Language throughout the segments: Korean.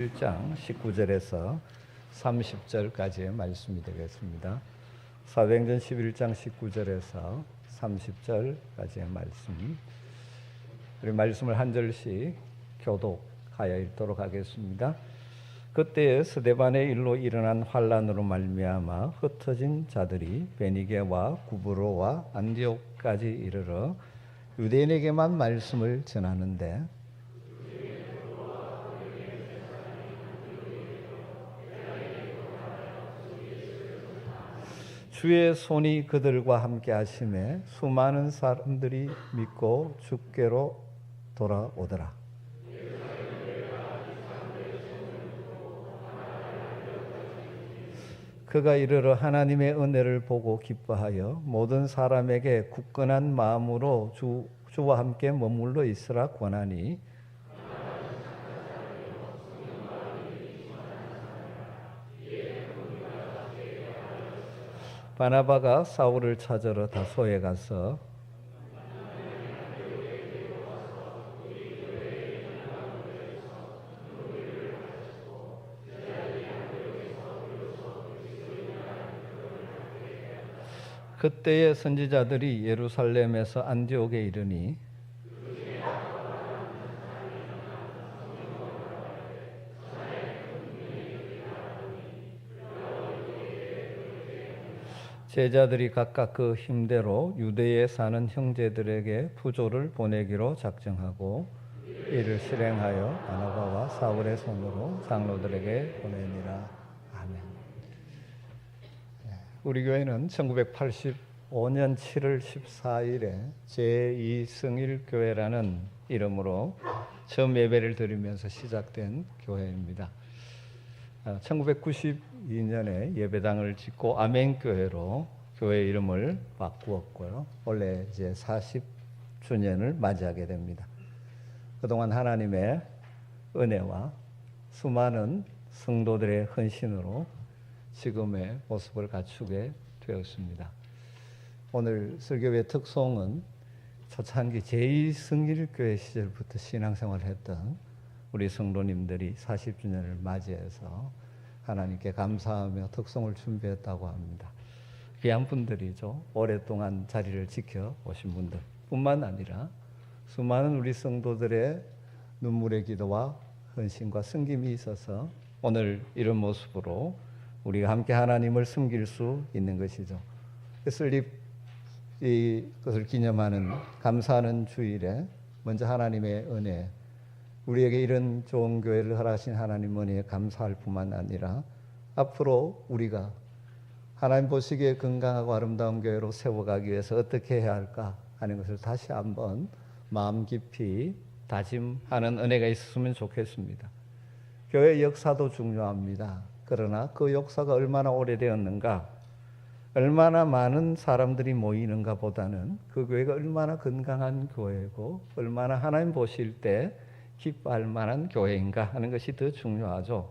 1장 19절에서 30절까지의 말씀이 되겠습니다. 사도행전 11장 19절에서 30절까지의 말씀. 우리 말씀을 한 절씩 교독하여 읽도록 하겠습니다. 그때에 스데반의 일로 일어난 환란으로 말미암아 흩어진 자들이 베니게와 구브로와 안디옥까지 이르러 유대인에게만 말씀을 전하는데 주의 손이 그들과 함께 하심에 수많은 사람들이 믿고 주께로 돌아오더라. 그가 이르러 하나님의 은혜를 보고 기뻐하여 모든 사람에게 굳건한 마음으로 주와 함께 머물러 있으라 권하니 바나바가 사울을 찾으러 다소에 가서 그때의 선지자들이 예루살렘에서 안디옥에 이르니 제자들이 각각 그 힘대로 유대에 사는 형제들에게 부조를 보내기로 작정하고 이를 실행하여 바나바와 사울의 손으로 장로들에게 보내니라. 아멘. 우리 교회는 1985년 7월 14일에 제2성일교회라는 이름으로 처음 예배를 드리면서 시작된 교회입니다. 1992년에 예배당을 짓고 아멘교회로 교회 이름을 바꾸었고요. 올해 이제 40주년을 맞이하게 됩니다. 그동안 하나님의 은혜와 수많은 성도들의 헌신으로 지금의 모습을 갖추게 되었습니다. 오늘 설교의 특송은 초창기 제2성일교회 시절부터 신앙생활을 했던 우리 성도님들이 40주년을 맞이해서 하나님께 감사하며 특송을 준비했다고 합니다. 귀한 분들이죠. 오랫동안 자리를 지켜오신 분들 뿐만 아니라 수많은 우리 성도들의 눈물의 기도와 헌신과 섬김이 있어서 오늘 이런 모습으로 우리가 함께 하나님을 섬길 수 있는 것이죠. 설립 이것을 기념하는 감사하는 주일에 먼저 하나님의 은혜, 우리에게 이런 좋은 교회를 허락하신 하나님 은혜에 감사할 뿐만 아니라 앞으로 우리가 하나님 보시기에 건강하고 아름다운 교회로 세워가기 위해서 어떻게 해야 할까 하는 것을 다시 한번 마음 깊이 다짐하는 은혜가 있었으면 좋겠습니다. 교회 역사도 중요합니다. 그러나 그 역사가 얼마나 오래되었는가, 얼마나 많은 사람들이 모이는가 보다는 그 교회가 얼마나 건강한 교회고 얼마나 하나님 보실 때 기뻐할 만한 교회인가 하는 것이 더 중요하죠.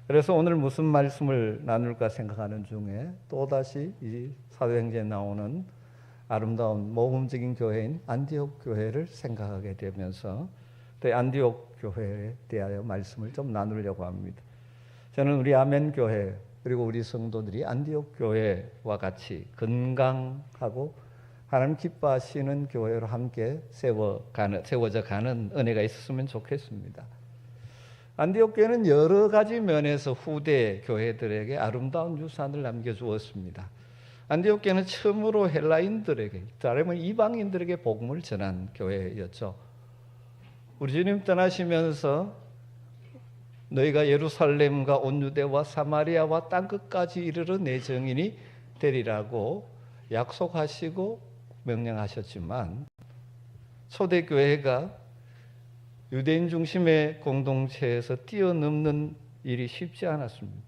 그래서 오늘 무슨 말씀을 나눌까 생각하는 중에 또다시 이 사도행전에 나오는 아름다운 모범적인 교회인 안디옥 교회를 생각하게 되면서 또 안디옥 교회에 대하여 말씀을 좀 나누려고 합니다. 저는 우리 아멘 교회 그리고 우리 성도들이 안디옥 교회와 같이 건강하고 하나님 기뻐하시는 교회로 함께 세워져 가는 은혜가 있었으면 좋겠습니다. 안디옥 교회는 여러 가지 면에서 후대 교회들에게 아름다운 유산을 남겨주었습니다. 안디옥 교회는 처음으로 헬라인들에게, 다름은 이방인들에게 복음을 전한 교회였죠. 우리 주님 떠나시면서 너희가 예루살렘과 온 유대와 사마리아와 땅끝까지 이르러 내 증인이 되리라고 약속하시고 명령하셨지만 초대교회가 유대인 중심의 공동체에서 뛰어넘는 일이 쉽지 않았습니다.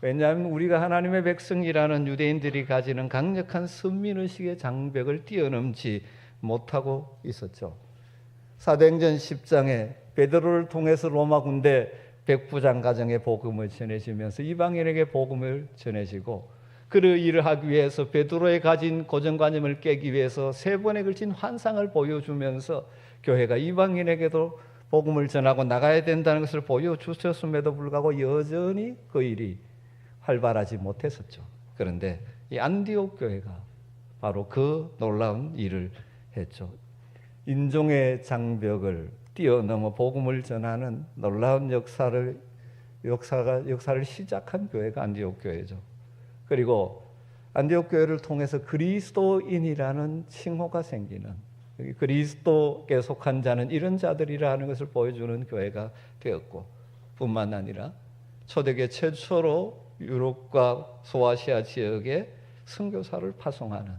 왜냐하면 우리가 하나님의 백성이라는 유대인들이 가지는 강력한 선민의식의 장벽을 뛰어넘지 못하고 있었죠. 사도행전 10장에 베드로를 통해서 로마 군대 백부장 가정에 복음을 전해지면서 이방인에게 복음을 전해지고 그 일을 하기 위해서 베드로의 가진 고정관념을 깨기 위해서 3번에 걸친 환상을 보여주면서 교회가 이방인에게도 복음을 전하고 나가야 된다는 것을 보여주셨음에도 불구하고 여전히 그 일이 활발하지 못했었죠. 그런데 이 안디옥 교회가 바로 그 놀라운 일을 했죠. 인종의 장벽을 뛰어넘어 복음을 전하는 놀라운 역사를 시작한 교회가 안디옥 교회죠. 그리고 안디옥 교회를 통해서 그리스도인이라는 칭호가 생기는, 그리스도께 속한 자는 이런 자들이라는 것을 보여주는 교회가 되었고, 뿐만 아니라 초대교회 최초로 유럽과 소아시아 지역에 선교사를 파송하는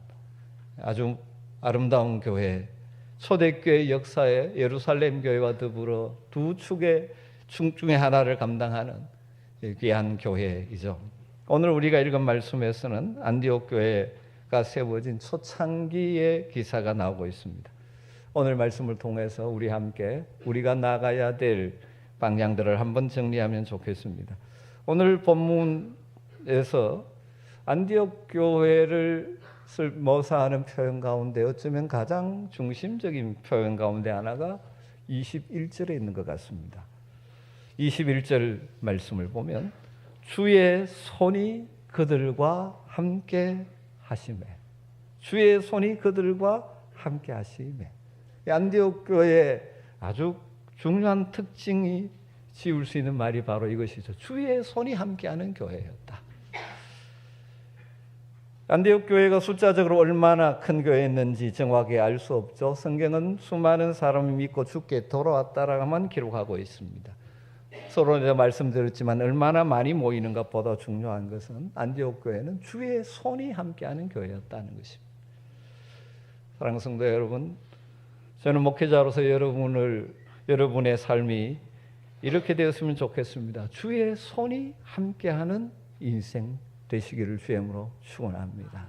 아주 아름다운 교회, 초대교회 역사에 예루살렘 교회와 더불어 두 축의 중에 하나를 감당하는 귀한 교회이죠. 오늘 우리가 읽은 말씀에서는 안디옥 교회가 세워진 초창기의 기사가 나오고 있습니다. 오늘 말씀을 통해서 우리 함께 우리가 나가야 될 방향들을 한번 정리하면 좋겠습니다. 오늘 본문에서 안디옥 교회를 묘사하는 표현 가운데 어쩌면 가장 중심적인 표현 가운데 하나가 21절에 있는 것 같습니다. 21절 말씀을 보면 주의 손이 그들과 함께 하심에, 주의 손이 그들과 함께 하심에. 안디옥 교회의 아주 중요한 특징이 지울 수 있는 말이 바로 이것이죠. 주의 손이 함께하는 교회였다. 안디옥 교회가 숫자적으로 얼마나 큰 교회였는지 정확히 알 수 없죠. 성경은 수많은 사람이 믿고 주께 돌아왔다라고만 기록하고 있습니다. 서로 내가 말씀드렸지만 얼마나 많이 모이는 것보다 중요한 것은 안디옥 교회는 주의 손이 함께하는 교회였다는 것입니다. 사랑하는 성도 여러분, 저는 목회자로서 여러분의 삶이 이렇게 되었으면 좋겠습니다. 주의 손이 함께하는 인생 되시기를 주임으로 축원합니다.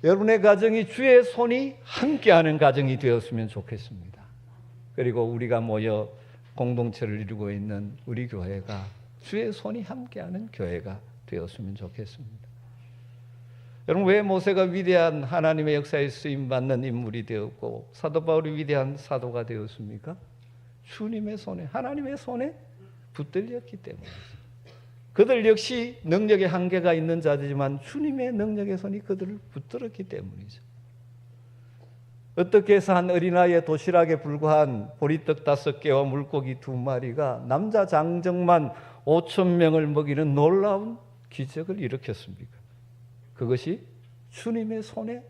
여러분의 가정이 주의 손이 함께하는 가정이 되었으면 좋겠습니다. 그리고 우리가 모여 공동체를 이루고 있는 우리 교회가 주의 손이 함께하는 교회가 되었으면 좋겠습니다. 여러분, 왜 모세가 위대한 하나님의 역사에 쓰임받는 인물이 되었고 사도 바울이 위대한 사도가 되었습니까? 주님의 손에, 하나님의 손에 붙들렸기 때문이죠. 그들 역시 능력의 한계가 있는 자들이지만 주님의 능력의 손이 그들을 붙들었기 때문이죠. 어떻게 해서 한 어린아이의 도시락에 불과한 보리떡 5개와 물고기 2마리가 남자 장정만 5,000명을 먹이는 놀라운 기적을 일으켰습니까? 그것이 주님의 손에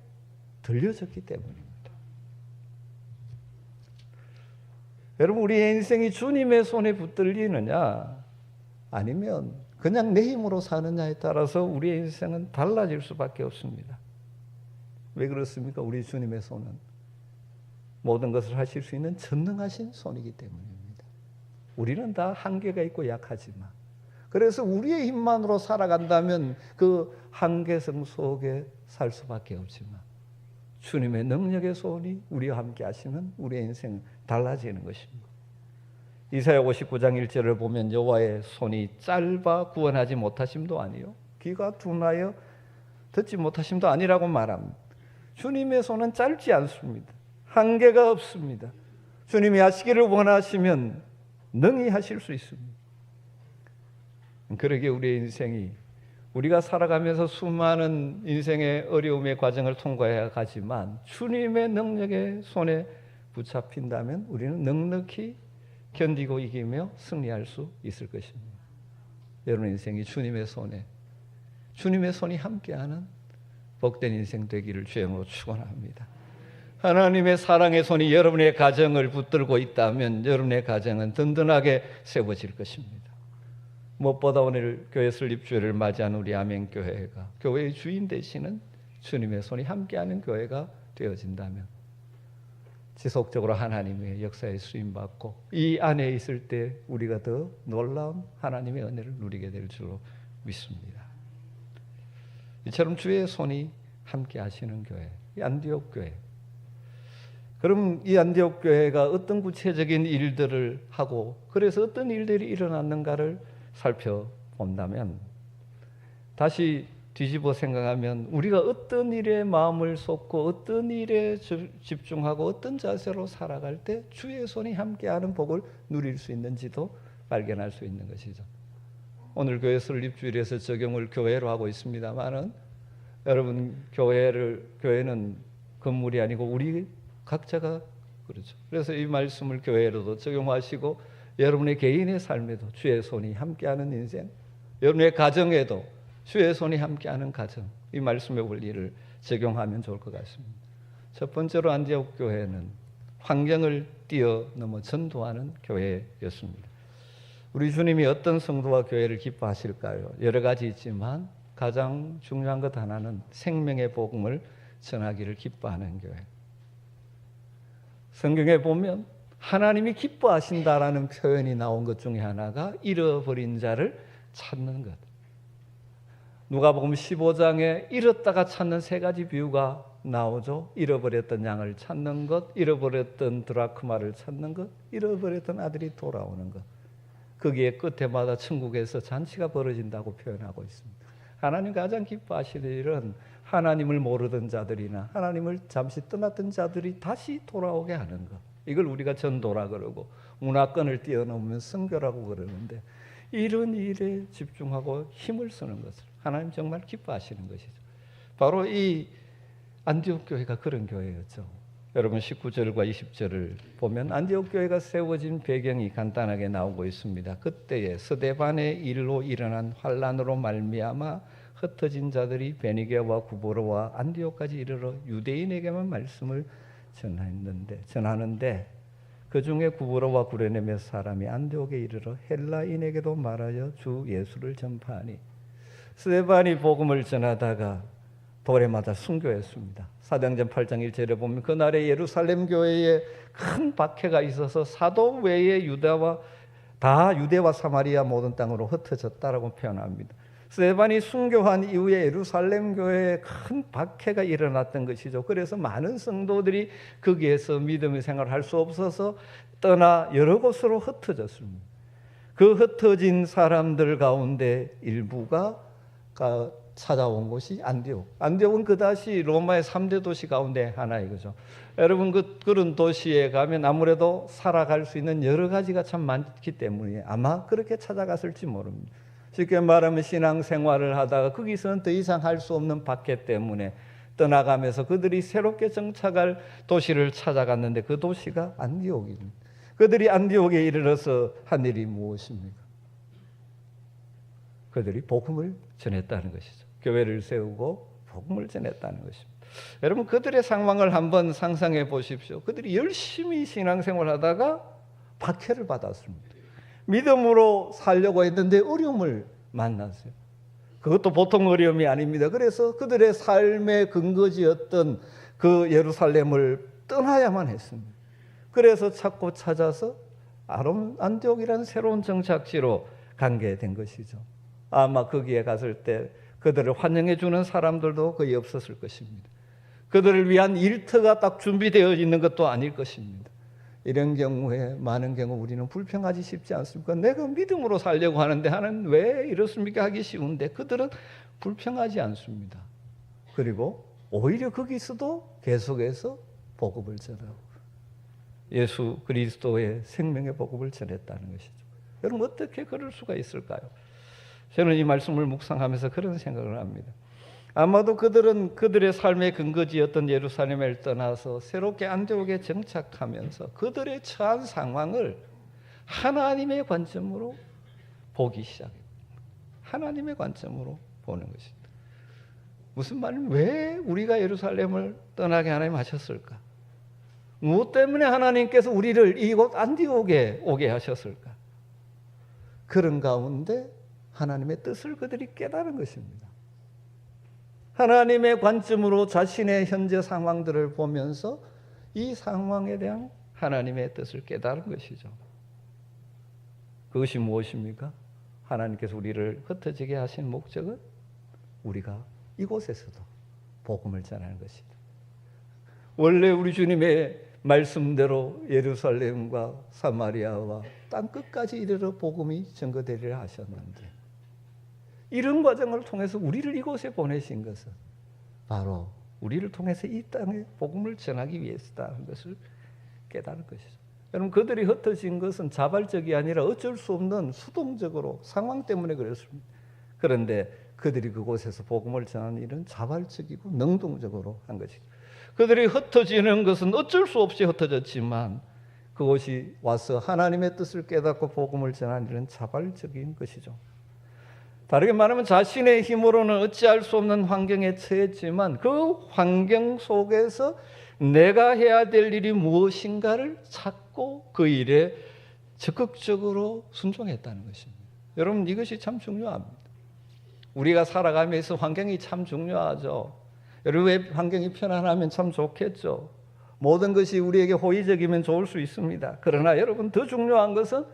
들려졌기 때문입니다. 여러분, 우리의 인생이 주님의 손에 붙들리느냐 아니면 그냥 내 힘으로 사느냐에 따라서 우리의 인생은 달라질 수밖에 없습니다. 왜 그렇습니까? 우리 주님의 손은 모든 것을 하실 수 있는 전능하신 손이기 때문입니다. 우리는 다 한계가 있고 약하지만, 그래서 우리의 힘만으로 살아간다면 그 한계성 속에 살 수밖에 없지만 주님의 능력의 손이 우리와 함께 하시면 우리의 인생은 달라지는 것입니다. 이사야 59장 1절을 보면 여호와의 손이 짧아 구원하지 못하심도 아니요 귀가 둔하여 듣지 못하심도 아니라고 말합니다. 주님의 손은 짧지 않습니다. 한계가 없습니다. 주님이 하시기를 원하시면 능히 하실 수 있습니다. 그러기에 우리의 인생이, 우리가 살아가면서 수많은 인생의 어려움의 과정을 통과해야 가지만 주님의 능력의 손에 붙잡힌다면 우리는 넉넉히 견디고 이기며 승리할 수 있을 것입니다. 여러분 인생이 주님의 손에, 주님의 손이 함께하는 복된 인생 되기를 주님으로 축원합니다. 하나님의 사랑의 손이 여러분의 가정을 붙들고 있다면 여러분의 가정은 든든하게 세워질 것입니다. 무엇보다 오늘 교회 설립주일을 맞이한 우리 아멘교회가 교회의 주인 되시는 주님의 손이 함께하는 교회가 되어진다면 지속적으로 하나님의 역사에 쓰임받고 이 안에 있을 때 우리가 더 놀라운 하나님의 은혜를 누리게 될 줄로 믿습니다. 이처럼 주의 손이 함께 하시는 교회, 이 안디옥 교회. 그럼 이 안디옥 교회가 어떤 구체적인 일들을 하고 그래서 어떤 일들이 일어났는가를 살펴본다면 다시 뒤집어 생각하면 우리가 어떤 일에 마음을 쏟고 어떤 일에 집중하고 어떤 자세로 살아갈 때 주의 손이 함께하는 복을 누릴 수 있는지도 발견할 수 있는 것이죠. 오늘 교회 설립주일에서 적용을 교회로 하고 있습니다만은 여러분 교회는 건물이 아니고 우리 각자가 그렇죠. 그래서 이 말씀을 교회로도 적용하시고 여러분의 개인의 삶에도 주의 손이 함께하는 인생, 여러분의 가정에도 주의 손이 함께하는 가정, 이 말씀의 원리를 적용하면 좋을 것 같습니다. 첫 번째로 안디옥 교회는 환경을 뛰어넘어 전도하는 교회였습니다. 우리 주님이 어떤 성도와 교회를 기뻐하실까요? 여러 가지 있지만 가장 중요한 것 하나는 생명의 복음을 전하기를 기뻐하는 교회. 성경에 보면 하나님이 기뻐하신다라는 표현이 나온 것 중에 하나가 잃어버린 자를 찾는 것. 누가복음 15장에 잃었다가 찾는 세 가지 비유가 나오죠. 잃어버렸던 양을 찾는 것, 잃어버렸던 드라크마를 찾는 것, 잃어버렸던 아들이 돌아오는 것. 거기에 끝에마다 천국에서 잔치가 벌어진다고 표현하고 있습니다. 하나님 가장 기뻐하시는 일은 하나님을 모르던 자들이나 하나님을 잠시 떠났던 자들이 다시 돌아오게 하는 것. 이걸 우리가 전도라 그러고 문화권을 뛰어넘으면 선교라고 그러는데 이런 일에 집중하고 힘을 쓰는 것을 하나님 정말 기뻐하시는 것이죠. 바로 이 안디옥 교회가 그런 교회였죠. 여러분 19절과 20절을 보면 안디옥 교회가 세워진 배경이 간단하게 나오고 있습니다. 그때에 스데반의 일로 일어난 환란으로 말미암아 흩어진 자들이 베니게와 구브로와 안디옥까지 이르러 유대인에게만 말씀을 전하는데 그 중에 구브로와 구레네 몇 사람이 안디옥에 이르러 헬라인에게도 말하여 주 예수를 전파하니 스데반이 복음을 전하다가 돌에 맞아 순교했습니다. 사도행전 8장 1절에 보면 그날에 예루살렘 교회에 큰 박해가 있어서 사도 외에 유대와 사마리아 모든 땅으로 흩어졌다라고 표현합니다. 스데반이 순교한 이후에 예루살렘 교회에 큰 박해가 일어났던 것이죠. 그래서 많은 성도들이 거기에서 믿음의 생활을 할 수 없어서 떠나 여러 곳으로 흩어졌습니다. 그 흩어진 사람들 가운데 일부가 찾아온 곳이 안디옥. 안디옥은 그다시 로마의 3대 도시 가운데 하나 이거죠. 여러분 그런 도시에 가면 아무래도 살아갈 수 있는 여러 가지가 참 많기 때문에 아마 그렇게 찾아갔을지 모릅니다. 쉽게 말하면 신앙생활을 하다가 거기서는 더 이상 할 수 없는 박해 때문에 떠나가면서 그들이 새롭게 정착할 도시를 찾아갔는데 그 도시가 안디옥입니다. 그들이 안디옥에 이르러서 한 일이 무엇입니까? 그들이 복음을 전했다는 것이죠. 교회를 세우고 복음을 전했다는 것입니다. 여러분 그들의 상황을 한번 상상해 보십시오. 그들이 열심히 신앙생활을 하다가 박해를 받았습니다. 믿음으로 살려고 했는데 어려움을 만났어요. 그것도 보통 어려움이 아닙니다. 그래서 그들의 삶의 근거지였던 그 예루살렘을 떠나야만 했습니다. 그래서 찾고 찾아서 안디옥이라는 새로운 정착지로 간게 된 것이죠. 아마 거기에 갔을 때 그들을 환영해 주는 사람들도 거의 없었을 것입니다. 그들을 위한 일터가 딱 준비되어 있는 것도 아닐 것입니다. 이런 경우에 많은 경우 우리는 불평하지 쉽지 않습니까? 내가 믿음으로 살려고 하는데 하나님 왜 이렇습니까? 하기 쉬운데 그들은 불평하지 않습니다. 그리고 오히려 거기서도 계속해서 복음을 전하고 예수 그리스도의 생명의 복음을 전했다는 것이죠. 여러분 어떻게 그럴 수가 있을까요? 저는 이 말씀을 묵상하면서 그런 생각을 합니다. 아마도 그들은 그들의 삶의 근거지였던 예루살렘을 떠나서 새롭게 안디옥에 정착하면서 그들의 처한 상황을 하나님의 관점으로 보기 시작했습니다. 하나님의 관점으로 보는 것입니다. 무슨 말이냐면 왜 우리가 예루살렘을 떠나게 하나님 하셨을까? 무엇 때문에 하나님께서 우리를 이곳 안디옥에 오게 하셨을까? 그런 가운데 하나님의 뜻을 그들이 깨달은 것입니다. 하나님의 관점으로 자신의 현재 상황들을 보면서 이 상황에 대한 하나님의 뜻을 깨달은 것이죠. 그것이 무엇입니까? 하나님께서 우리를 흩어지게 하신 목적은 우리가 이곳에서도 복음을 전하는 것이다. 원래 우리 주님의 말씀대로 예루살렘과 사마리아와 땅 끝까지 이르러 복음이 전거되리라 하셨는데 이런 과정을 통해서 우리를 이곳에 보내신 것은 바로 우리를 통해서 이 땅에 복음을 전하기 위해서다는 것을 깨달을 것이죠. 여러분, 그들이 흩어진 것은 자발적이 아니라 어쩔 수 없는 수동적으로 상황 때문에 그랬습니다. 그런데 그들이 그곳에서 복음을 전하는 일은 자발적이고 능동적으로 한 것이죠. 그들이 흩어지는 것은 어쩔 수 없이 흩어졌지만 그곳이 와서 하나님의 뜻을 깨닫고 복음을 전하는 일은 자발적인 것이죠. 다르게 말하면 자신의 힘으로는 어찌할 수 없는 환경에 처했지만 그 환경 속에서 내가 해야 될 일이 무엇인가를 찾고 그 일에 적극적으로 순종했다는 것입니다. 여러분, 이것이 참 중요합니다. 우리가 살아가면서 환경이 참 중요하죠. 여러분, 왜 환경이 편안하면 참 좋겠죠. 모든 것이 우리에게 호의적이면 좋을 수 있습니다. 그러나 여러분, 더 중요한 것은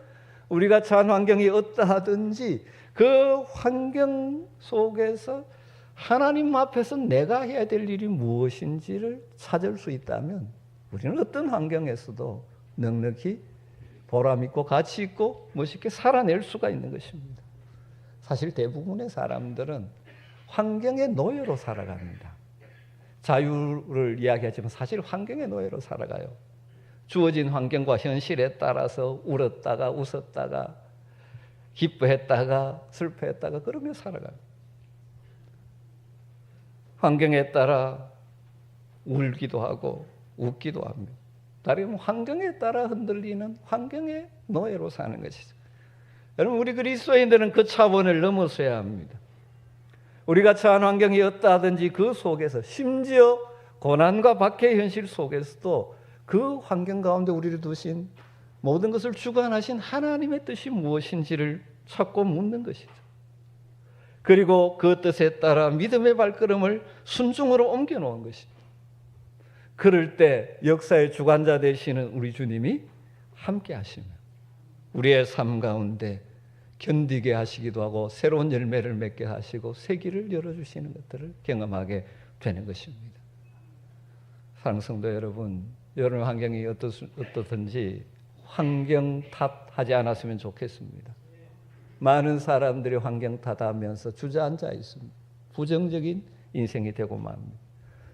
우리가 처한 환경이 어떠하든지 그 환경 속에서 하나님 앞에서 내가 해야 될 일이 무엇인지를 찾을 수 있다면 우리는 어떤 환경에서도 넉넉히 보람 있고 가치 있고 멋있게 살아낼 수가 있는 것입니다. 사실 대부분의 사람들은 환경의 노예로 살아갑니다. 자유를 이야기하지만 사실 환경의 노예로 살아가요. 주어진 환경과 현실에 따라서 울었다가 웃었다가 기뻐했다가 슬퍼했다가 그러며 살아가요. 환경에 따라 울기도 하고 웃기도 합니다. 다른 환경에 따라 흔들리는 환경의 노예로 사는 것이죠. 여러분, 우리 그리스도인들은 그 차원을 넘어서야 합니다. 우리가 처한 환경이 어떠하든지 그 속에서 심지어 고난과 박해의 현실 속에서도 그 환경 가운데 우리를 두신 모든 것을 주관하신 하나님의 뜻이 무엇인지를 찾고 묻는 것이죠. 그리고 그 뜻에 따라 믿음의 발걸음을 순종으로 옮겨놓은 것입니다. 그럴 때 역사의 주관자 되시는 우리 주님이 함께 하시면 우리의 삶 가운데 견디게 하시기도 하고 새로운 열매를 맺게 하시고 새 길을 열어주시는 것들을 경험하게 되는 것입니다. 사랑하는 성도 여러분, 여러분 환경이 어떻든지 환경 탓하지 않았으면 좋겠습니다. 많은 사람들이 환경 탓하면서 주저앉아 있습니다. 부정적인 인생이 되고 맙니다.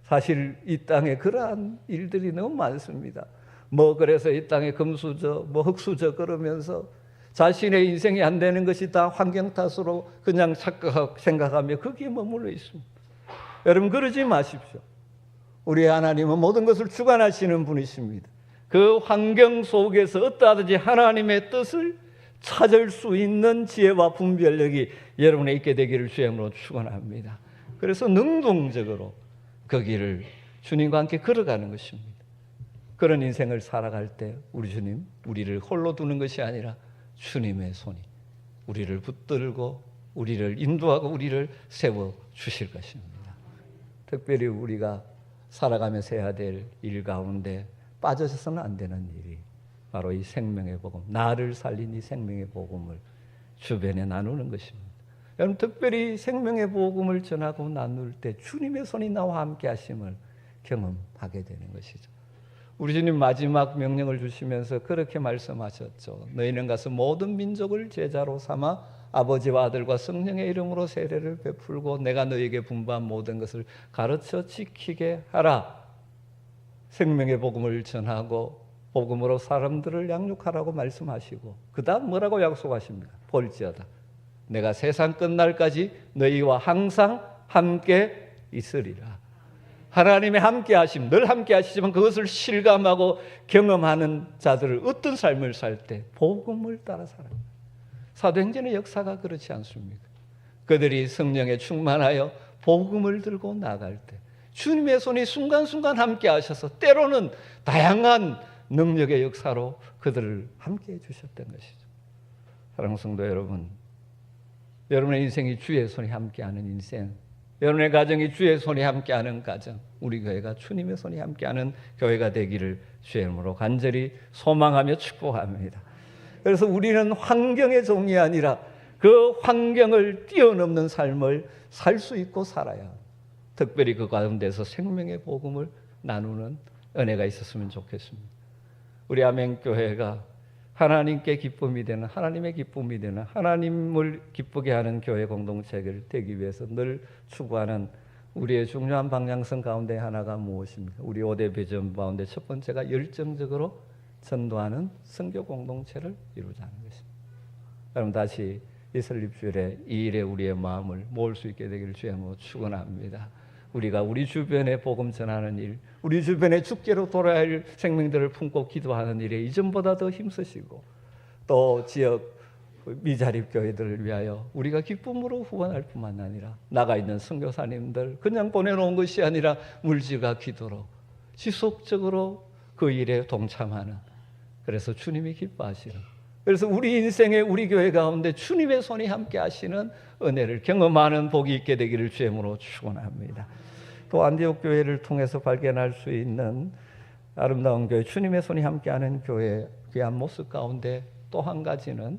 사실 이 땅에 그러한 일들이 너무 많습니다. 그래서 이 땅에 금수저, 흙수저 그러면서 자신의 인생이 안 되는 것이 다 환경 탓으로 그냥 생각하며 거기에 머물러 있습니다. 여러분, 그러지 마십시오. 우리 하나님은 모든 것을 주관하시는 분이십니다. 그 환경 속에서 어떠하든지 하나님의 뜻을 찾을 수 있는 지혜와 분별력이 여러분에 있게 되기를 주님으로 축원합니다. 그래서 능동적으로 그 길을 주님과 함께 걸어가는 것입니다. 그런 인생을 살아갈 때 우리 주님, 우리를 홀로 두는 것이 아니라 주님의 손이 우리를 붙들고 우리를 인도하고 우리를 세워 주실 것입니다. 특별히 우리가 살아가면서 해야 될 일 가운데 빠져서는 안 되는 일이 바로 이 생명의 복음, 나를 살린 이 생명의 복음을 주변에 나누는 것입니다. 여러분, 특별히 생명의 복음을 전하고 나눌 때 주님의 손이 나와 함께 하심을 경험하게 되는 것이죠. 우리 주님 마지막 명령을 주시면서 그렇게 말씀하셨죠. 너희는 가서 모든 민족을 제자로 삼아 아버지와 아들과 성령의 이름으로 세례를 베풀고 내가 너희에게 분부한 모든 것을 가르쳐 지키게 하라. 생명의 복음을 전하고 복음으로 사람들을 양육하라고 말씀하시고 그 다음 뭐라고 약속하십니까? 볼지어다 내가 세상 끝날까지 너희와 항상 함께 있으리라. 하나님의 함께 하심, 늘 함께 하시지만 그것을 실감하고 경험하는 자들을 어떤 삶을 살 때 복음을 따라 살아요. 사도행전의 역사가 그렇지 않습니까? 그들이 성령에 충만하여 복음을 들고 나갈 때 주님의 손이 순간순간 함께 하셔서 때로는 다양한 능력의 역사로 그들을 함께 해주셨던 것이죠. 사랑하는 성도 여러분, 여러분의 인생이 주의 손이 함께하는 인생, 여러분의 가정이 주의 손이 함께하는 가정, 우리 교회가 주님의 손이 함께하는 교회가 되기를 주의 이름으로 간절히 소망하며 축복합니다. 그래서 우리는 환경의 종이 아니라 그 환경을 뛰어넘는 삶을 살 수 있고 살아야 합니다. 특별히 그 가운데서 생명의 복음을 나누는 은혜가 있었으면 좋겠습니다. 우리 아멘교회가 하나님께 기쁨이 되는, 하나님의 기쁨이 되는, 하나님을 기쁘게 하는 교회 공동체가 되기 위해서 늘 추구하는 우리의 중요한 방향성 가운데 하나가 무엇입니까? 우리 5대 비전 가운데 첫 번째가 열정적으로 전도하는 선교 공동체를 이루자는 것입니다. 여러분, 다시 이 설립주일에 이 일에 우리의 마음을 모을 수 있게 되기를 주의 이름으로 축원합니다. 우리가 우리 주변에 복음 전하는 일, 우리 주변에 주께로 돌아야 할 생명들을 품고 기도하는 일에 이전보다 더 힘쓰시고, 또 지역 미자립 교회들을 위하여 우리가 기쁨으로 후원할 뿐만 아니라 나가 있는 선교사님들 그냥 보내놓은 것이 아니라 물질과 기도로 지속적으로 그 일에 동참하는, 그래서 주님이 기뻐하시는, 그래서 우리 인생의 우리 교회 가운데 주님의 손이 함께 하시는 은혜를 경험하는 복이 있게 되기를 주의 이름으로 축원합니다. 또 안디옥 교회를 통해서 발견할 수 있는 아름다운 교회, 주님의 손이 함께하는 교회 귀한 모습 가운데 또 한 가지는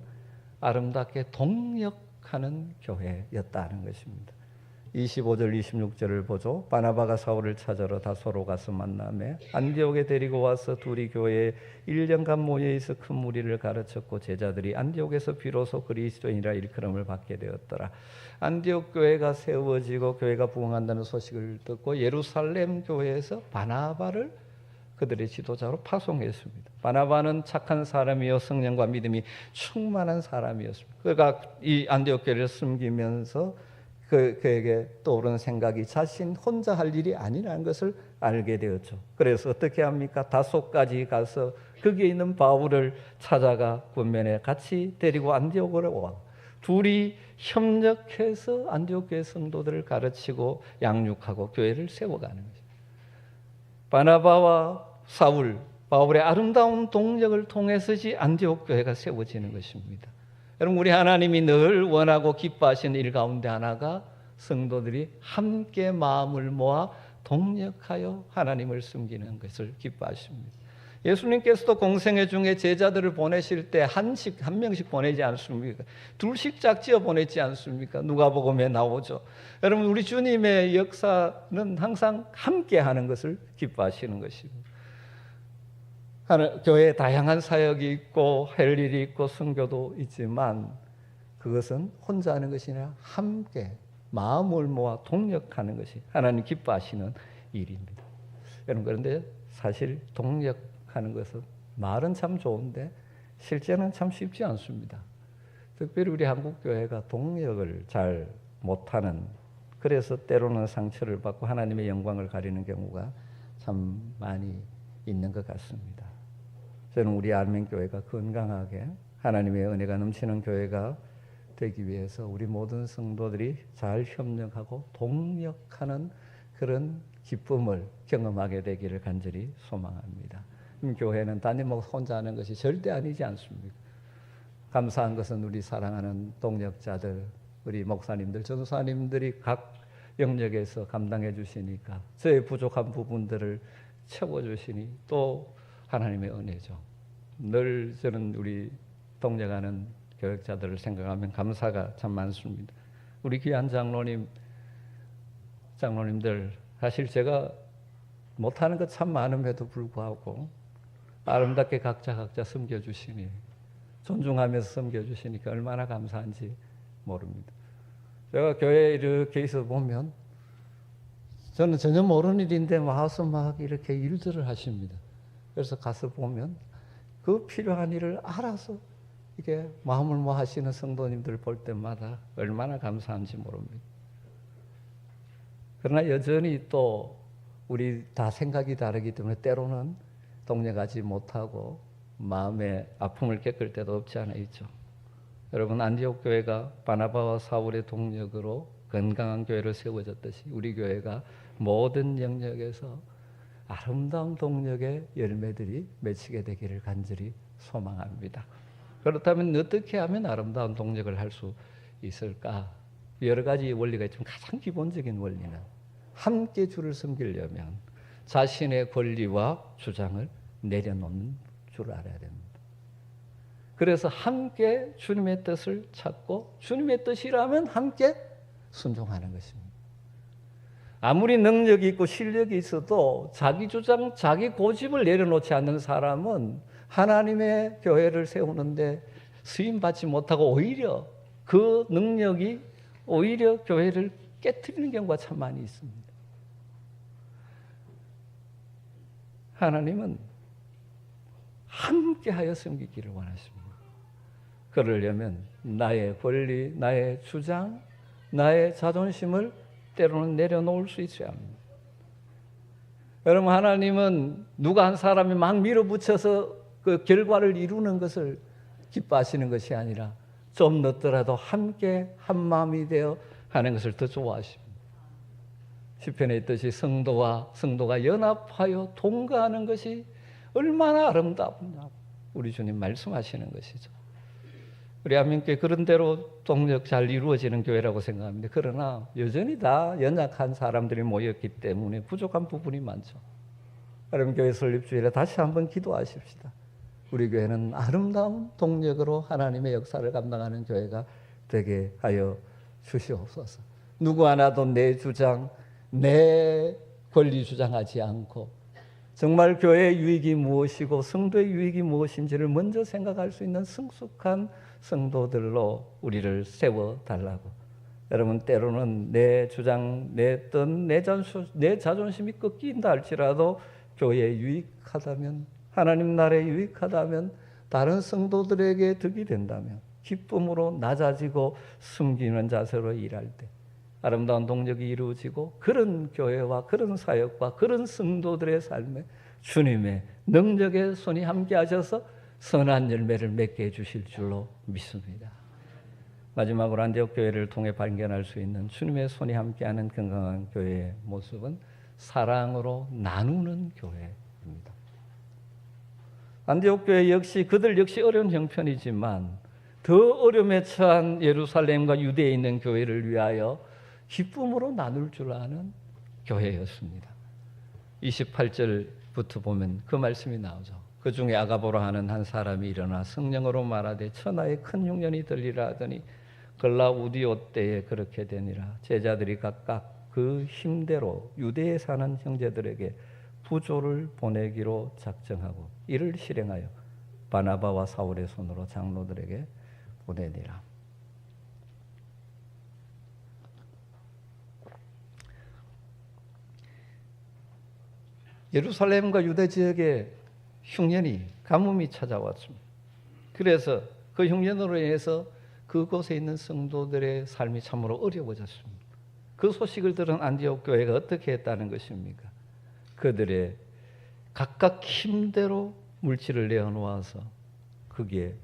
아름답게 동역하는 교회였다는 것입니다. 25절 26절을 보죠. 바나바가 사울을 찾으러 다소로 가서 만나매 안디옥에 데리고 와서 둘이 교회에 1년간 모여 있어 큰 무리를 가르쳤고 제자들이 안디옥에서 비로소 그리스도인이라 일컬음을 받게 되었더라. 안디옥 교회가 세워지고 교회가 부흥한다는 소식을 듣고 예루살렘 교회에서 바나바를 그들의 지도자로 파송했습니다. 바나바는 착한 사람이요 성령과 믿음이 충만한 사람이었습니다. 그가 이 안디옥 교회를 섬기면서 그에게 떠오르는 생각이 자신 혼자 할 일이 아니라는 것을 알게 되었죠. 그래서 어떻게 합니까? 다소까지 가서 거기에 있는 바울을 찾아가 군면에 같이 데리고 안디옥으로 와 둘이 협력해서 안디옥 교회 성도들을 가르치고 양육하고 교회를 세워가는 거죠. 바나바와 사울, 바울의 아름다운 동력을 통해서지 안디옥 교회가 세워지는 것입니다. 여러분, 우리 하나님이 늘 원하고 기뻐하시는 일 가운데 하나가 성도들이 함께 마음을 모아 동력하여 하나님을 섬기는 것을 기뻐하십니다. 예수님께서도 공생애 중에 제자들을 보내실 때 한 명씩 보내지 않습니까? 둘씩 짝지어 보내지 않습니까? 누가복음에 나오죠. 여러분, 우리 주님의 역사는 항상 함께 하는 것을 기뻐하시는 것입니다. 교회에 다양한 사역이 있고 할 일이 있고 선교도 있지만 그것은 혼자 하는 것이 아니라 함께 마음을 모아 동력하는 것이 하나님 기뻐하시는 일입니다. 여러분, 그런데 사실 동력하는 것은 말은 참 좋은데 실제는 참 쉽지 않습니다. 특별히 우리 한국 교회가 동력을 잘 못하는, 그래서 때로는 상처를 받고 하나님의 영광을 가리는 경우가 참 많이 있는 것 같습니다. 저는 우리 안민교회가 건강하게 하나님의 은혜가 넘치는 교회가 되기 위해서 우리 모든 성도들이 잘 협력하고 동력하는 그런 기쁨을 경험하게 되기를 간절히 소망합니다. 교회는 단임 목사 혼자 하는 것이 절대 아니지 않습니까? 감사한 것은 우리 사랑하는 동력자들, 우리 목사님들, 전도사님들이 각 영역에서 감당해 주시니까 저의 부족한 부분들을 채워주시니 또 하나님의 은혜죠. 늘 저는 우리 동력하는 교역자들을 생각하면 감사가 참 많습니다. 우리 귀한 장로님들, 사실 제가 못하는 것 참 많음에도 불구하고 아름답게 각자 섬겨주시니, 존중하면서 섬겨주시니까 얼마나 감사한지 모릅니다. 제가 교회에 이렇게 있어 보면 저는 전혀 모르는 일인데 와서 막 이렇게 일들을 하십니다. 그래서 가서 보면 그 필요한 일을 알아서 이게 마음을 모아하시는 성도님들 볼 때마다 얼마나 감사한지 모릅니다. 그러나 여전히 또 우리 다 생각이 다르기 때문에 때로는 동력하지 못하고 마음의 아픔을 겪을 때도 없지 않아 있죠. 여러분, 안디옥 교회가 바나바와 사울의 동력으로 건강한 교회를 세워졌듯이 우리 교회가 모든 영역에서 아름다운 동력의 열매들이 맺히게 되기를 간절히 소망합니다. 그렇다면 어떻게 하면 아름다운 동력을 할 수 있을까? 여러 가지 원리가 있지만 가장 기본적인 원리는 함께 주를 섬기려면 자신의 권리와 주장을 내려놓는 줄 알아야 됩니다. 그래서 함께 주님의 뜻을 찾고 주님의 뜻이라면 함께 순종하는 것입니다. 아무리 능력이 있고 실력이 있어도 자기 주장, 자기 고집을 내려놓지 않는 사람은 하나님의 교회를 세우는데 수임받지 못하고 오히려 그 능력이 오히려 교회를 깨트리는 경우가 참 많이 있습니다. 하나님은 함께하여 섬기기를 원하십니다. 그러려면 나의 권리, 나의 주장, 나의 자존심을 때로는 내려놓을 수 있어야 합니다. 여러분, 하나님은 누가 한 사람이 막 밀어붙여서 그 결과를 이루는 것을 기뻐하시는 것이 아니라 좀 늦더라도 함께 한 마음이 되어 하는 것을 더 좋아하십니다. 시편에 있듯이 성도가 연합하여 동거하는 것이 얼마나 아름답냐, 우리 주님 말씀하시는 것이죠. 우리 한민교회 그런 대로 동력 잘 이루어지는 교회라고 생각합니다. 그러나 여전히 다 연약한 사람들이 모였기 때문에 부족한 부분이 많죠. 여러분, 교회 설립주일에 다시 한번 기도하십시다. 우리 교회는 아름다운 동력으로 하나님의 역사를 감당하는 교회가 되게 하여 주시옵소서. 누구 하나도 내 주장, 내 권리 주장하지 않고 정말 교회의 유익이 무엇이고 성도의 유익이 무엇인지를 먼저 생각할 수 있는 성숙한 성도들로 우리를 세워달라고. 여러분, 때로는 내 주장, 내 뜻, 내 자존심이 꺾인다 할지라도 교회에 유익하다면, 하나님 나라에 유익하다면, 다른 성도들에게 득이 된다면 기쁨으로 낮아지고 숨기는 자세로 일할 때 아름다운 동력이 이루어지고, 그런 교회와 그런 사역과 그런 성도들의 삶에 주님의 능력의 손이 함께 하셔서 선한 열매를 맺게 해주실 줄로 믿습니다. 마지막으로 안디옥 교회를 통해 발견할 수 있는 주님의 손이 함께하는 건강한 교회의 모습은 사랑으로 나누는 교회입니다. 안디옥 교회 역시 그들 역시 어려운 형편이지만 더 어려움에 처한 예루살렘과 유대에 있는 교회를 위하여 기쁨으로 나눌 줄 아는 교회였습니다. 28절부터 보면 그 말씀이 나오죠. 그 중에 아가보라 하는 한 사람이 일어나 성령으로 말하되 천하에 큰 흉년이 들리라 하더니 글라우디오 때에 그렇게 되니라. 제자들이 각각 그 힘대로 유대에 사는 형제들에게 부조를 보내기로 작정하고 이를 실행하여 바나바와 사울의 손으로 장로들에게 보내니라. 예루살렘과 유대 지역에 흉년이, 가뭄이 찾아왔습니다. 그래서 그 흉년으로 인해서 그곳에 있는 성도들의 삶이 참으로 어려워졌습니다. 그 소식을 들은 안디옥 교회가 어떻게 했다는 것입니까? 그들의 각각 힘대로 물질을 내어놓아서 거기에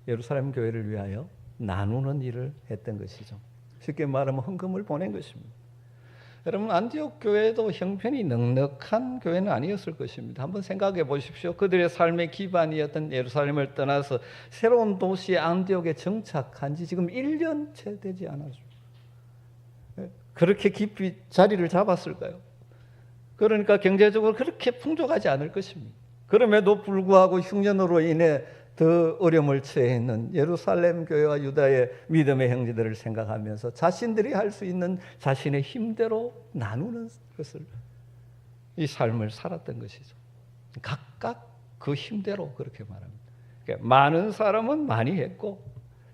예루살렘 교회를 위하여 나누는 일을 했던 것이죠. 쉽게 말하면 헌금을 보낸 것입니다. 여러분, 안디옥 교회도 형편이 넉넉한 교회는 아니었을 것입니다. 한번 생각해 보십시오. 그들의 삶의 기반이었던 예루살렘을 떠나서 새로운 도시 안디옥에 정착한 지 지금 1년 채 되지 않았습니다. 그렇게 깊이 자리를 잡았을까요? 그러니까 경제적으로 그렇게 풍족하지 않을 것입니다. 그럼에도 불구하고 흉년으로 인해 더 어려움을 처해 있는 예루살렘 교회와 유다의 믿음의 형제들을 생각하면서 자신들이 할 수 있는 자신의 힘대로 나누는 것을, 이 삶을 살았던 것이죠. 각각 그 힘대로 그렇게 말합니다. 그러니까 많은 사람은 많이 했고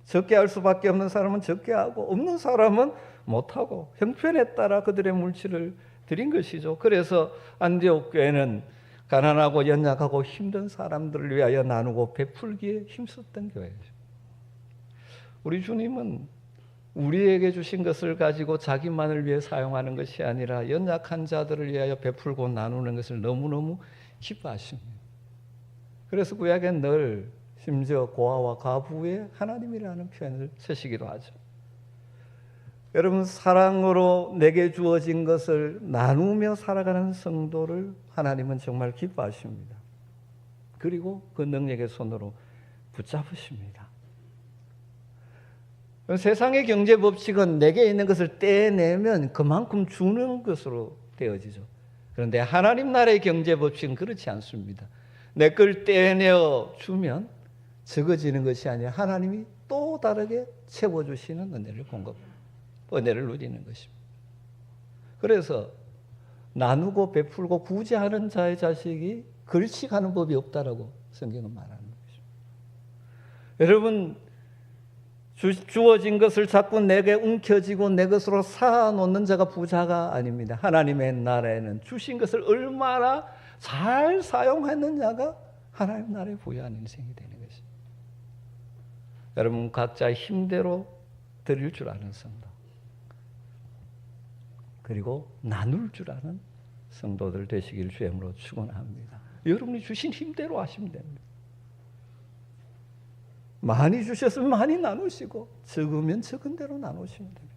적게 할 수밖에 없는 사람은 적게 하고 없는 사람은 못하고 형편에 따라 그들의 물질을 드린 것이죠. 그래서 안디옥 교회는 가난하고 연약하고 힘든 사람들을 위하여 나누고 베풀기에 힘썼던 교회죠. 우리 주님은 우리에게 주신 것을 가지고 자기만을 위해 사용하는 것이 아니라 연약한 자들을 위하여 베풀고 나누는 것을 너무너무 기뻐하십니다. 그래서 구약엔 늘 심지어 고아와 과부의 하나님이라는 표현을 쓰시기도 하죠. 여러분, 사랑으로 내게 주어진 것을 나누며 살아가는 성도를 하나님은 정말 기뻐하십니다. 그리고 그 능력의 손으로 붙잡으십니다. 세상의 경제 법칙은 내게 있는 것을 떼내면 그만큼 주는 것으로 되어지죠. 그런데 하나님 나라의 경제 법칙은 그렇지 않습니다. 내 걸 떼내어 주면 적어지는 것이 아니라 하나님이 또 다르게 채워주시는 은혜를 은혜를 누리는 것입니다. 그래서 나누고 베풀고 구제하는 자의 자식이 걸식하는 법이 없다라고 성경은 말합니다. 여러분, 주어진 것을 자꾸 내게 움켜쥐고 내 것으로 쌓아놓는 자가 부자가 아닙니다. 하나님의 나라에는 주신 것을 얼마나 잘 사용했느냐가 하나님 나라의 부유한 인생이 되는 것입니다. 여러분, 각자 힘대로 드릴 줄 아는 성도, 그리고 나눌 줄 아는 성도들 되시길 주임으로 축원합니다. 여러분이 주신 힘대로 하시면 됩니다. 많이 주셨으면 많이 나누시고 적으면 적은 대로 나누시면 됩니다.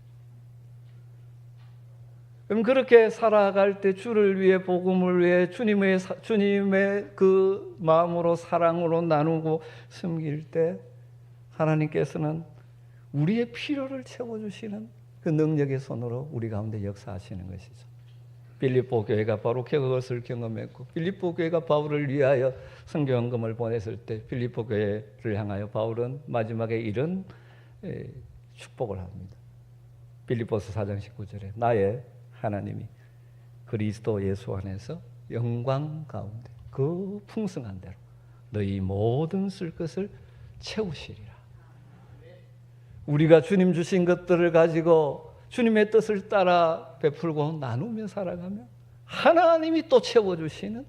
그럼 그렇게 살아갈 때 주를 위해, 복음을 위해 주님의 그 마음으로, 사랑으로 나누고 섬길 때 하나님께서는 우리의 필요를 채워주시는 그 능력의 손으로 우리 가운데 역사하시는 것이죠. 빌립보 교회가 바로 그것을 경험했고, 빌립보 교회가 바울을 위하여 선교헌금을 보냈을 때 빌립보 교회를 향하여 바울은 마지막에 이런 축복을 합니다. 빌립보서 4장 19절에 나의 하나님이 그리스도 예수 안에서 영광 가운데 그 풍성한 대로 너희 모든 쓸 것을 채우시리라. 우리가 주님 주신 것들을 가지고 주님의 뜻을 따라 베풀고 나누며 살아가면 하나님이 또 채워주시는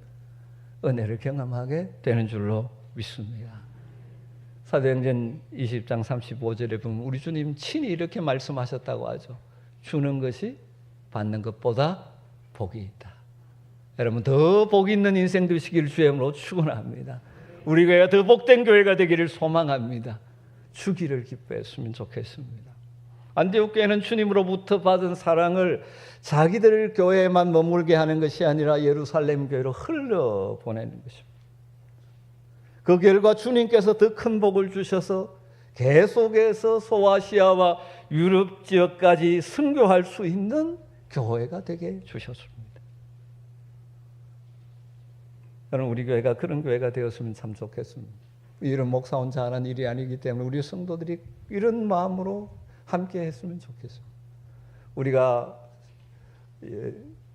은혜를 경험하게 되는 줄로 믿습니다. 사도행전 20장 35절에 보면 우리 주님 친히 이렇게 말씀하셨다고 하죠. 주는 것이 받는 것보다 복이 있다. 여러분, 더 복 있는 인생 되시길 주임으로 축원합니다. 우리 교회가 더 복된 교회가 되기를 소망합니다. 주기를 기뻐했으면 좋겠습니다. 안디옥 교회는 주님으로부터 받은 사랑을 자기들 교회에만 머물게 하는 것이 아니라 예루살렘 교회로 흘려보내는 것입니다. 그 결과 주님께서 더 큰 복을 주셔서 계속해서 소아시아와 유럽 지역까지 선교할 수 있는 교회가 되게 주셨습니다. 저는 우리 교회가 그런 교회가 되었으면 참 좋겠습니다. 이런 목사 혼자 하는 일이 아니기 때문에 우리 성도들이 이런 마음으로 함께 했으면 좋겠습니다. 우리가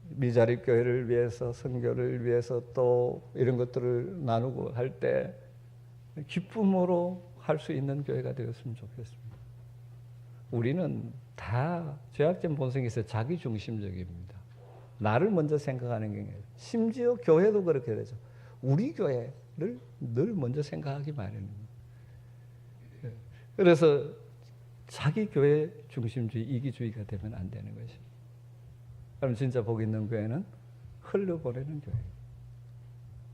미자립 교회를 위해서, 선교를 위해서 또 이런 것들을 나누고 할 때 기쁨으로 할 수 있는 교회가 되었으면 좋겠습니다. 우리는 다 죄악된 본성이 있어서 자기중심적입니다. 나를 먼저 생각하는 게 아니에요. 심지어 교회도 그렇게 되죠. 우리 교회를 늘 먼저 생각하기 마련입니다. 그래서 자기 교회 중심주의, 이기주의가 되면 안 되는 것이죠. 그럼 진짜 복 있는 교회는 흘려보내는 교회.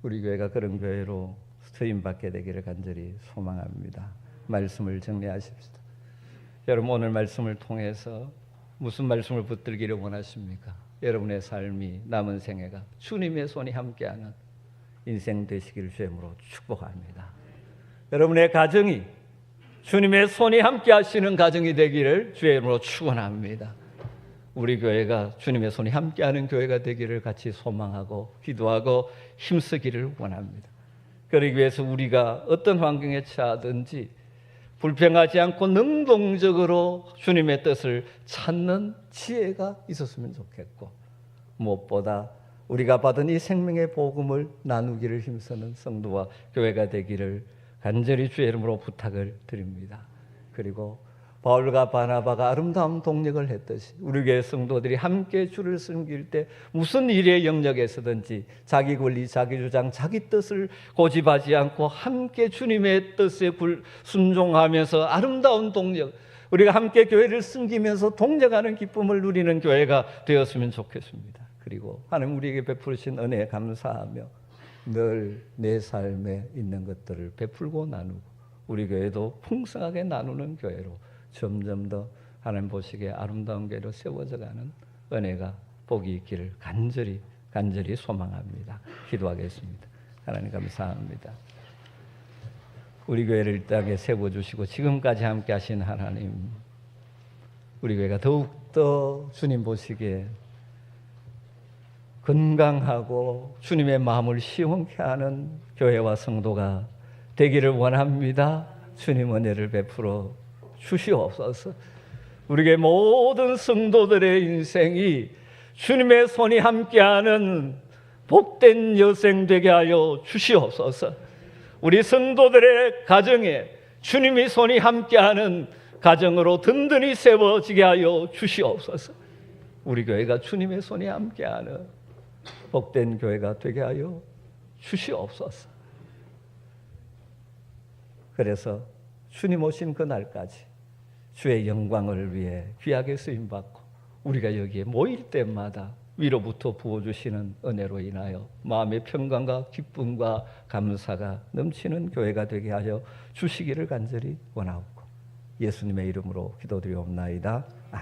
우리 교회가 그런 교회로 쓰임받게 되기를 간절히 소망합니다. 말씀을 정리하십시다. 여러분, 오늘 말씀을 통해서 무슨 말씀을 붙들기를 원하십니까? 여러분의 삶이, 남은 생애가 주님의 손이 함께하는 인생 되시기를 주임으로 축복합니다. 여러분의 가정이 주님의 손이 함께 하시는 가정이 되기를 주임으로 축원합니다. 우리 교회가 주님의 손이 함께하는 교회가 되기를 같이 소망하고 기도하고 힘쓰기를 원합니다. 그러기 위해서 우리가 어떤 환경에 처하든지 불평하지 않고 능동적으로 주님의 뜻을 찾는 지혜가 있었으면 좋겠고, 무엇보다 우리가 받은 이 생명의 복음을 나누기를 힘쓰는 성도와 교회가 되기를 간절히 주의 이름으로 부탁을 드립니다. 그리고 바울과 바나바가 아름다운 동력을 했듯이 우리 교회 성도들이 함께 주를 섬길 때 무슨 일의 영역에서든지 자기 권리, 자기 주장, 자기 뜻을 고집하지 않고 함께 주님의 뜻에 순종하면서 아름다운 동력, 우리가 함께 교회를 섬기면서 동력하는 기쁨을 누리는 교회가 되었으면 좋겠습니다. 그리고 하나님 우리에게 베푸신 은혜에 감사하며 늘 내 삶에 있는 것들을 베풀고 나누고 우리 교회도 풍성하게 나누는 교회로 점점 더 하나님 보시기에 아름다운 교회로 세워져가는 은혜가 복이 있기를 간절히 소망합니다. 기도하겠습니다. 하나님 감사합니다. 우리 교회를 이 땅에 세워주시고 지금까지 함께 하신 하나님, 우리 교회가 더욱더 주님 보시기에 건강하고 주님의 마음을 시원케 하는 교회와 성도가 되기를 원합니다. 주님 은혜를 베풀어 주시옵소서. 우리의 모든 성도들의 인생이 주님의 손이 함께하는 복된 여생 되게 하여 주시옵소서. 우리 성도들의 가정에 주님의 손이 함께하는 가정으로 든든히 세워지게 하여 주시옵소서. 우리 교회가 주님의 손이 함께하는 복된 교회가 되게 하여 주시옵소서. 그래서 주님 오신 그날까지 주의 영광을 위해 귀하게 쓰임받고 우리가 여기에 모일 때마다 위로부터 부어주시는 은혜로 인하여 마음의 평강과 기쁨과 감사가 넘치는 교회가 되게 하여 주시기를 간절히 원하옵고 예수님의 이름으로 기도드리옵나이다. 아멘.